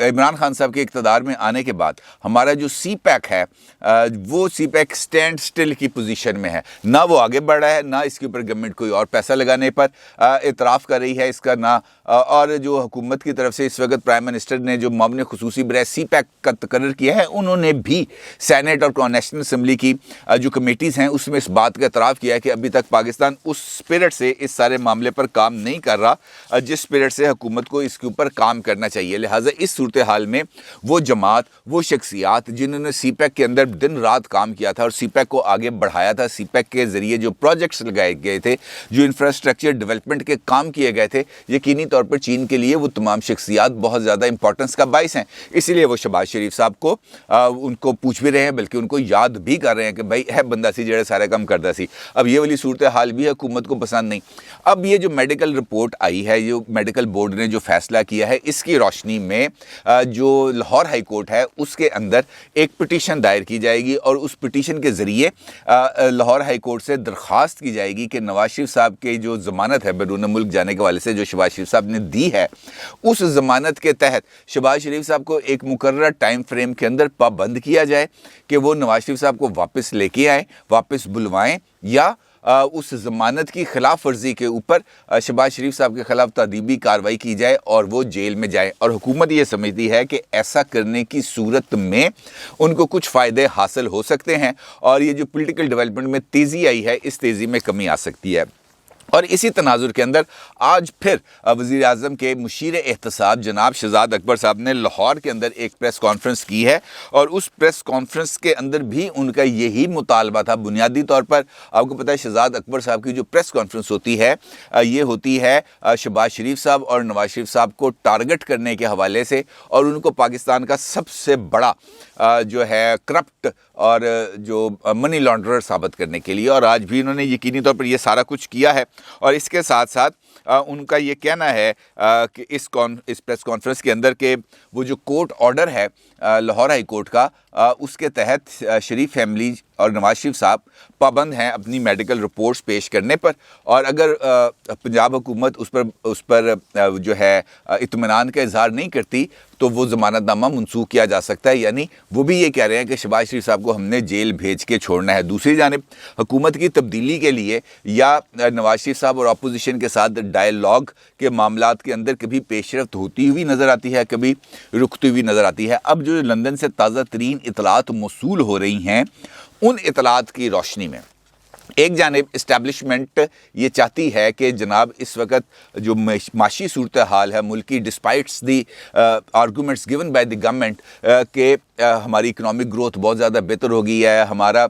عمران خان صاحب کے اقتدار میں آنے کے بعد ہمارا جو سی پیک ہے وہ سی پیک سٹینڈ سٹل کی پوزیشن میں ہے، نہ وہ آگے بڑھ رہا ہے، نہ اس کے اوپر گورنمنٹ کوئی اور پیسہ لگانے پر اعتراف کر رہی ہے اس کا، نہ اور جو حکومت کی طرف سے اس وقت پرائم منسٹر نے جو معاون خصوصی برائے سی پیک کا تقرر کیا ہے، انہوں نے بھی سینیٹ اور نیشنل اسمبلی کی جو کمیٹیز ہیں اس میں اس بات کا اعتراف کیا ہے کہ ابھی تک پاکستان اس اسپرٹ سے اس سارے معاملے پر کام نہیں کر رہا جس اسپرٹ سے حکومت کو اس کے اوپر کام کرنا چاہیے۔ لہٰذا اس صورتحال میں وہ جماعت، وہ شخصیات جنہوں نے سی پیک کے اندر دن رات کام کیا تھا اور سی پیک کو آگے بڑھایا تھا، سی پیک کے ذریعے جو پروجیکٹس لگائے گئے تھے، جو انفراسٹرکچر ڈیولپمنٹ کے کام کیے گئے تھے، یقینی طور پر چین کے لیے وہ تمام شخصیات بہت زیادہ امپورٹنس کا باعث ہیں۔ اسی لیے وہ شہباز شریف صاحب کو ان کو پوچھ بھی رہے ہیں، بلکہ ان کو یاد بھی کر رہے ہیں کہ بھائی ہے بندہ سی جڑا سارا کام کرتا سی۔ اب یہ والی صورتحال بھی حکومت کو پسند نہیں۔ اب یہ جو میڈیکل رپورٹ آئی ہے، جو میڈیکل بورڈ نے جو فیصلہ کیا ہے، اس کی روشنی میں جو لاہور ہائی کورٹ ہے اس کے اندر ایک پٹیشن دائر کی جائے گی اور اس پٹیشن کے ذریعے لاہور ہائی کورٹ سے درخواست کی جائے گی کہ نواز شریف صاحب کے جو ضمانت ہے بیرون ملک جانے کے حوالے سے جو شہباز شریف صاحب نے دی ہے، اس ضمانت کے تحت شہباز شریف صاحب کو ایک مقررہ ٹائم فریم کے اندر پابند کیا جائے کہ وہ نواز شریف صاحب کو واپس لے کے آئیں، واپس بلوائیں، یا اس ضمانت کی خلاف ورزی کے اوپر شہباز شریف صاحب کے خلاف تادیبی کارروائی کی جائے اور وہ جیل میں جائیں۔ اور حکومت یہ سمجھتی ہے کہ ایسا کرنے کی صورت میں ان کو کچھ فائدے حاصل ہو سکتے ہیں اور یہ جو پولیٹیکل ڈیولپمنٹ میں تیزی آئی ہے، اس تیزی میں کمی آ سکتی ہے۔ اور اسی تناظر کے اندر آج پھر وزیر اعظم کے مشیر احتساب جناب شہزاد اکبر صاحب نے لاہور کے اندر ایک پریس کانفرنس کی ہے، اور اس پریس کانفرنس کے اندر بھی ان کا یہی مطالبہ تھا۔ بنیادی طور پر آپ کو پتہ ہے شہزاد اکبر صاحب کی جو پریس کانفرنس ہوتی ہے، یہ ہوتی ہے شہباز شریف صاحب اور نواز شریف صاحب کو ٹارگٹ کرنے کے حوالے سے، اور ان کو پاکستان کا سب سے بڑا جو ہے کرپٹ اور جو منی لانڈرر ثابت کرنے کے لیے، اور آج بھی انہوں نے یقینی طور پر یہ سارا کچھ کیا ہے۔ اور اس کے ساتھ ساتھ ان کا یہ کہنا ہے کہ اس پریس کانفرنس کے اندر کہ وہ جو کورٹ آرڈر ہے لاہور ہائی کورٹ کا، اس کے تحت شریف فیملی اور نواز شریف صاحب پابند ہیں اپنی میڈیکل رپورٹس پیش کرنے پر، اور اگر پنجاب حکومت اس پر جو ہے اطمینان کا اظہار نہیں کرتی تو وہ ضمانت نامہ منسوخ کیا جا سکتا ہے۔ یعنی وہ بھی یہ کہہ رہے ہیں کہ شہباز شریف صاحب کو ہم نے جیل بھیج کے چھوڑنا ہے۔ دوسری جانب حکومت کی تبدیلی کے لیے یا نواز شریف صاحب اور اپوزیشن کے ساتھ ڈائیلاگ کے معاملات کے اندر کبھی پیش رفت ہوتی ہوئی نظر آتی ہے، کبھی رکتی ہوئی نظر آتی ہے۔ اب جو لندن سے تازہ ترین اطلاعات موصول ہو رہی ہیں، ان اطلاعات کی روشنی میں ایک جانب اسٹیبلشمنٹ یہ چاہتی ہے کہ جناب اس وقت جو معاشی صورتحال ہے ملکی، despite the arguments given by the government کہ ہماری اکنامک گروتھ بہت زیادہ بہتر ہو گئی ہے، ہمارا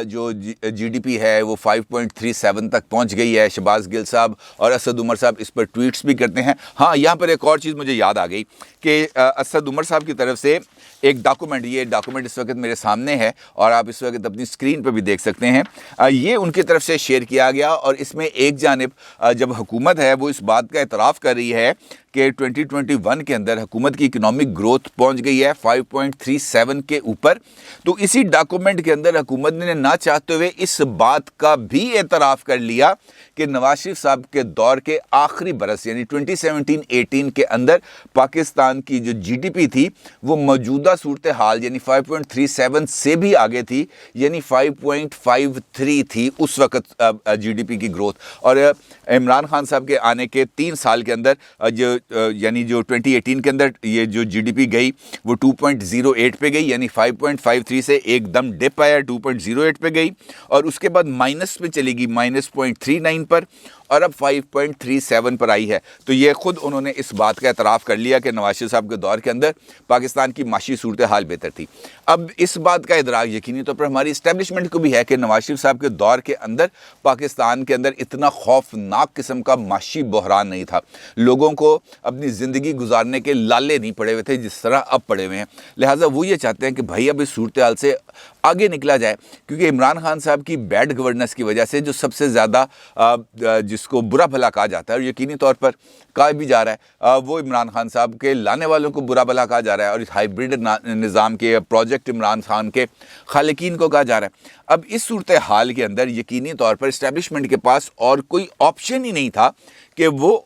جو جی ڈی پی ہے وہ 5.37 تک پہنچ گئی ہے۔ شہباز گل صاحب اور اسد عمر صاحب اس پر ٹویٹس بھی کرتے ہیں۔ ہاں، یہاں پر ایک اور چیز مجھے یاد آ گئی کہ اسد عمر صاحب کی طرف سے ایک ڈاکومنٹ، یہ ڈاکومنٹ اس وقت میرے سامنے ہے اور آپ اس وقت اپنی اسکرین پہ بھی دیکھ سکتے ہیں، یہ ان کی طرف سے شیئر کیا گیا، اور اس میں ایک جانب جب حکومت ہے وہ اس بات کا اعتراف کر رہی ہے کہ 2021 کے اندر حکومت کی اکنامک گروتھ پہنچ گئی ہے 5.37 کے اوپر، تو اسی ڈاکومنٹ کے اندر حکومت نے نہ چاہتے ہوئے اس بات کا بھی اعتراف کر لیا کہ نواز شریف صاحب کے دور کے آخری برس یعنی 2017-18 کے اندر پاکستان کی جو جی ڈی پی تھی وہ موجودہ صورتحال یعنی 5.37 سے بھی آگے تھی، یعنی 5.53 تھی اس وقت جی ڈی پی کی گروتھ۔ اور عمران خان صاحب کے آنے کے 3 سال کے اندر یعنی جو 2018 کے اندر یہ جو جی ڈی پی گئی وہ 2.08 پہ گئی، یعنی 5.53 سے ایک دم ڈپ آیا، 2.08 پہ گئی، اور اس کے بعد مائنس پہ چلی گئی -0.39 پر، اور اب 5.37 پر آئی ہے۔ تو یہ خود انہوں نے اس بات کا اعتراف کر لیا کہ نواز شریف صاحب کے دور کے اندر پاکستان کی معاشی صورتحال بہتر تھی۔ اب اس بات کا ادراک یقینی طور پر ہماری اسٹیبلشمنٹ کو بھی ہے کہ نواز شریف صاحب کے دور کے اندر پاکستان کے اندر اتنا خوفناک قسم کا معاشی بحران نہیں تھا، لوگوں کو اپنی زندگی گزارنے کے لالے نہیں پڑے ہوئے تھے جس طرح اب پڑے ہوئے ہیں۔ لہٰذا وہ یہ چاہتے ہیں کہ بھائی اب اس صورتحال سے آگے نکلا جائے، کیونکہ عمران خان صاحب کی بیڈ گورننس کی وجہ سے جو سب سے زیادہ جس کو برا بھلا کہا جاتا ہے اور یقینی طور پر کہا بھی جا رہا ہے، وہ عمران خان صاحب کے لانے والوں کو برا بھلا کہا جا رہا ہے، اور اس ہائیبرڈ نظام کے پروجیکٹ عمران خان کے خالقین کو کہا جا رہا ہے۔ اب اس صورتحال کے اندر یقینی طور پر اسٹیبلشمنٹ کے پاس اور کوئی آپشن ہی نہیں تھا کہ وہ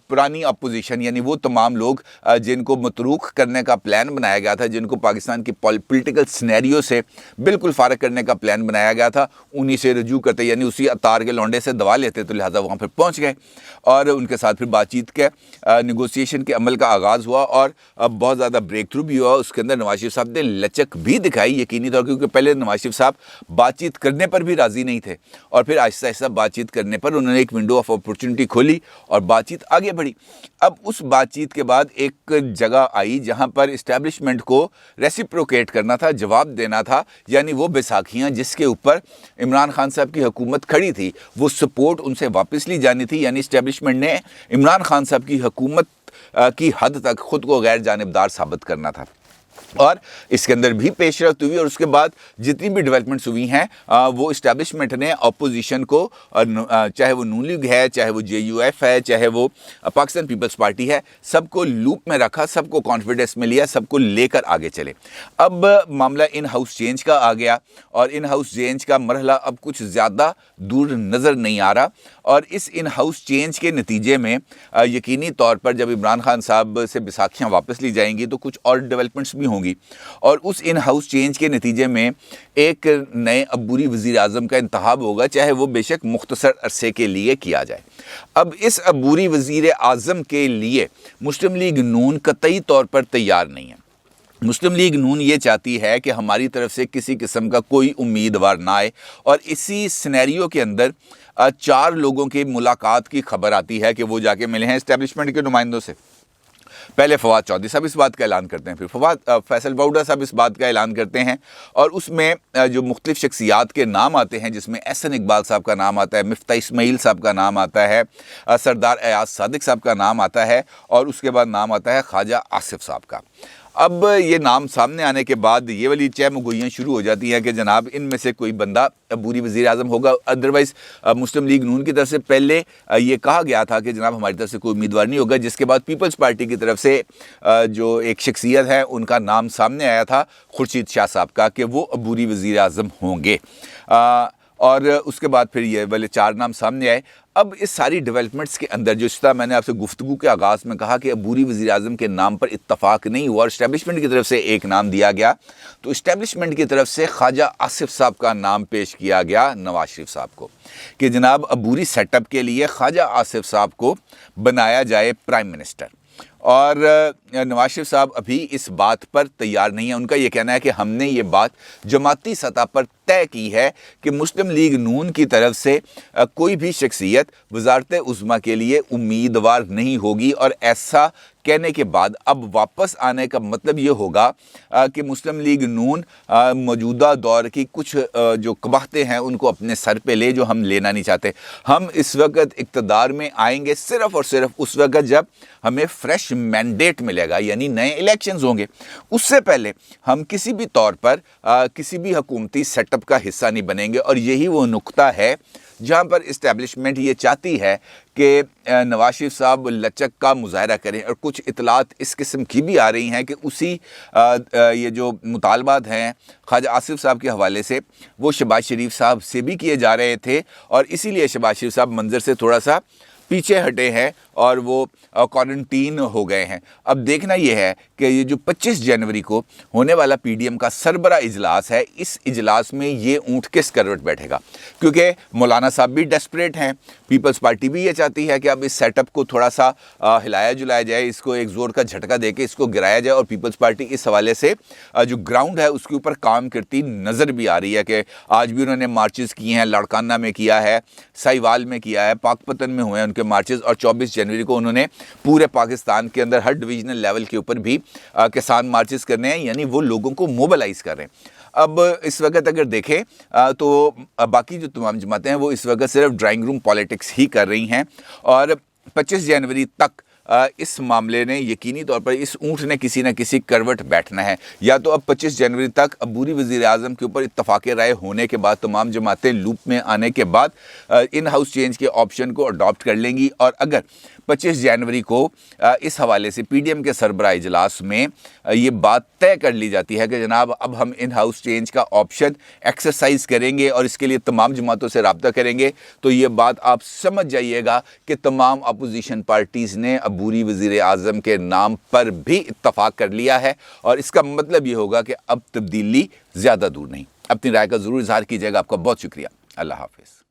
پرانی اپوزیشن یعنی وہ تمام لوگ جن کو متروک کرنے کا پلان بنایا گیا تھا, جن کو پاکستان کی پولیٹیکل سینیریو سے بالکل فارغ کرنے کا پلان بنایا گیا تھا, انہی سے رجوع کرتے, یعنی اسی اطار کے لونڈے سے دوا لیتے, تو لہٰذا وہاں پھر پہنچ گئے اور ان کے ساتھ پھر بات چیت کے نیگوسیشن کے عمل کا آغاز ہوا اور بہت زیادہ بریک تھرو بھی ہوا. اس کے اندر نواز شریف صاحب نے لچک بھی دکھائی یقینی طور, کیونکہ پہلے نواز شریف صاحب بات چیت کرنے پر بھی راضی نہیں تھے اور پھر آہستہ آہستہ بات چیت کرنے پر انہوں نے ایک ونڈو آف اپرچونٹی کھولی اور بات چیت آگے بڑھی. اب اس بات چیت کے بعد ایک جگہ آئی جہاں پر اسٹیبلشمنٹ کو ریسیپروکیٹ کرنا تھا, جواب دینا تھا, یعنی وہ بیساکھیاں جس کے اوپر عمران خان صاحب کی حکومت کھڑی تھی وہ سپورٹ ان سے واپس لی جانی تھی. یعنی اسٹیبلشمنٹ نے عمران خان صاحب کی حکومت کی حد تک خود کو غیر جانبدار ثابت کرنا تھا اور اس کے اندر بھی پیش رفت ہوئی. اور اس کے بعد جتنی بھی ڈیولپمنٹس ہوئی ہیں وہ اسٹیبلشمنٹ نے اپوزیشن کو, چاہے وہ نون لیگ ہے, چاہے وہ JUF ہے, چاہے وہ پاکستان پیپلز پارٹی ہے, سب کو لوپ میں رکھا, سب کو کانفیڈنس میں لیا, سب کو لے کر آگے چلے. اب معاملہ ان ہاؤس چینج کا آ گیا اور ان ہاؤس چینج کا مرحلہ اب کچھ زیادہ دور نظر نہیں آ رہا اور اس ان ہاؤس چینج کے نتیجے میں یقینی طور پر جب عمران خان صاحب سے بیساکھیاں واپس لی جائیں گی تو کچھ اور ڈیولپمنٹس بھی ہوں گی اور اس ان ہاؤس چینج کے نتیجے میں ایک نئے عبوری وزیر اعظم کا انتخاب ہوگا, چاہے وہ بے شک مختصر عرصے کے لیے کیا جائے. اب اس عبوری وزیر اعظم کے لیے مسلم لیگ نون قطعی طور پر تیار نہیں ہے. مسلم لیگ نون یہ چاہتی ہے کہ ہماری طرف سے کسی قسم کا کوئی امیدوار نہ آئے اور اسی سینیریو کے اندر 4 لوگوں کی ملاقات کی خبر آتی ہے کہ وہ جا کے ملے ہیں اسٹیبلشمنٹ کے نمائندوں سے. پہلے فواد چودھری صاحب اس بات کا اعلان کرتے ہیں, پھر فیصل باؤڈا صاحب اس بات کا اعلان کرتے ہیں اور اس میں جو مختلف شخصیات کے نام آتے ہیں جس میں احسن اقبال صاحب کا نام آتا ہے, مفتاح اسماعیل صاحب کا نام آتا ہے, سردار ایاز صادق صاحب کا نام آتا ہے اور اس کے بعد نام آتا ہے خواجہ آصف صاحب کا. اب یہ نام سامنے آنے کے بعد یہ والی چہم گوئیاں شروع ہو جاتی ہیں کہ جناب ان میں سے کوئی بندہ عبوری وزیر اعظم ہوگا. ادروائز مسلم لیگ نون کی طرف سے پہلے یہ کہا گیا تھا کہ جناب ہماری طرف سے کوئی امیدوار نہیں ہوگا, جس کے بعد پیپلز پارٹی کی طرف سے جو ایک شخصیت ہے ان کا نام سامنے آیا تھا خورشید شاہ صاحب کا کہ وہ عبوری وزیر اعظم ہوں گے اور اس کے بعد پھر یہ والے 4 نام سامنے آئے. اب اس ساری ڈیولپمنٹس کے اندر جو اس طرح میں نے آپ سے گفتگو کے آغاز میں کہا کہ عبوری وزیر اعظم کے نام پر اتفاق نہیں ہوا اور اسٹیبلشمنٹ کی طرف سے ایک نام دیا گیا, تو اسٹیبلشمنٹ کی طرف سے خواجہ آصف صاحب کا نام پیش کیا گیا نواز شریف صاحب کو کہ جناب عبوری سیٹ اپ کے لیے خواجہ آصف صاحب کو بنایا جائے پرائم منسٹر. اور نواز شریف صاحب ابھی اس بات پر تیار نہیں ہے. ان کا یہ کہنا ہے کہ ہم نے یہ بات جماعتی سطح پر طے کی ہے کہ مسلم لیگ نون کی طرف سے کوئی بھی شخصیت وزارت عظمیٰ کے لیے امیدوار نہیں ہوگی اور ایسا کہنے کے بعد اب واپس آنے کا مطلب یہ ہوگا کہ مسلم لیگ نون موجودہ دور کی کچھ جو قباحتیں ہیں ان کو اپنے سر پہ لے جو ہم لینا نہیں چاہتے. ہم اس وقت اقتدار میں آئیں گے صرف اور صرف اس وقت جب ہمیں فریش مینڈیٹ ملے گا, یعنی نئے الیکشنز ہوں گے. اس سے پہلے ہم کسی بھی طور پر کسی بھی حکومتی سیٹ اپ کا حصہ نہیں بنیں گے. اور یہی وہ نقطہ ہے جہاں پر اسٹیبلشمنٹ یہ چاہتی ہے کہ نواز شریف صاحب لچک کا مظاہرہ کریں اور کچھ اطلاعات اس قسم کی بھی آ رہی ہیں کہ اسی یہ جو مطالبات ہیں خواجہ آصف صاحب کے حوالے سے وہ شہباز شریف صاحب سے بھی کیے جا رہے تھے اور اسی لیے شہباز شریف صاحب منظر سے تھوڑا سا پیچھے ہٹے ہیں اور وہ کوارنٹین ہو گئے ہیں. اب دیکھنا یہ ہے کہ یہ جو 25 جنوری کو ہونے والا PDM کا سربراہ اجلاس ہے, اس اجلاس میں یہ اونٹ کس کروٹ بیٹھے گا, کیونکہ مولانا صاحب بھی ڈیسپریٹ ہیں, پیپلز پارٹی بھی یہ چاہتی ہے کہ اب اس سیٹ اپ کو تھوڑا سا ہلایا جلایا جائے, اس کو ایک زور کا جھٹکا دے کے اس کو گرایا جائے اور پیپلز پارٹی اس حوالے سے جو گراؤنڈ ہے اس کے اوپر کام کرتی نظر بھی آ رہی ہے کہ آج بھی انہوں نے مارچز کیے ہیں, لاڑکانہ میں کیا ہے, سائیوال میں کیا ہے, پاک پتن میں ہوئے ہیں ان کے مارچز اور 24 جنوری کو انہوں نے پورے پاکستان کے اندر ہر ڈویژنل لیول کے اوپر بھی کسان مارچز کرنے ہیں, یعنی وہ لوگوں کو موبلائز کر رہے ہیں. اب اس وقت اگر دیکھیں تو باقی جو تمام جماعتیں ہیں وہ اس وقت صرف ڈرائنگ روم پالیٹکس ہی کر رہی ہیں اور 25 جنوری تک اس معاملے نے یقینی طور پر اس اونٹ نے کسی نہ کسی کروٹ بیٹھنا ہے. یا تو اب 25 جنوری تک عبوری وزیر اعظم کے اوپر اتفاق رائے ہونے کے بعد تمام جماعتیں لوپ میں آنے کے بعد ان ہاؤس چینج کے آپشن کو اڈاپٹ کر لیں گی, اور اگر 25 جنوری کو اس حوالے سے پی ڈی ایم کے سربراہ اجلاس میں یہ بات طے کر لی جاتی ہے کہ جناب اب ہم ان ہاؤس چینج کا آپشن ایکسرسائز کریں گے اور اس کے لیے تمام جماعتوں سے رابطہ کریں گے, تو یہ بات آپ سمجھ جائیے گا کہ تمام اپوزیشن پارٹیز نے عبوری وزیر اعظم کے نام پر بھی اتفاق کر لیا ہے, اور اس کا مطلب یہ ہوگا کہ اب تبدیلی زیادہ دور نہیں. اپنی رائے کا ضرور اظہار کیجیے گا. آپ کا بہت شکریہ. اللہ حافظ.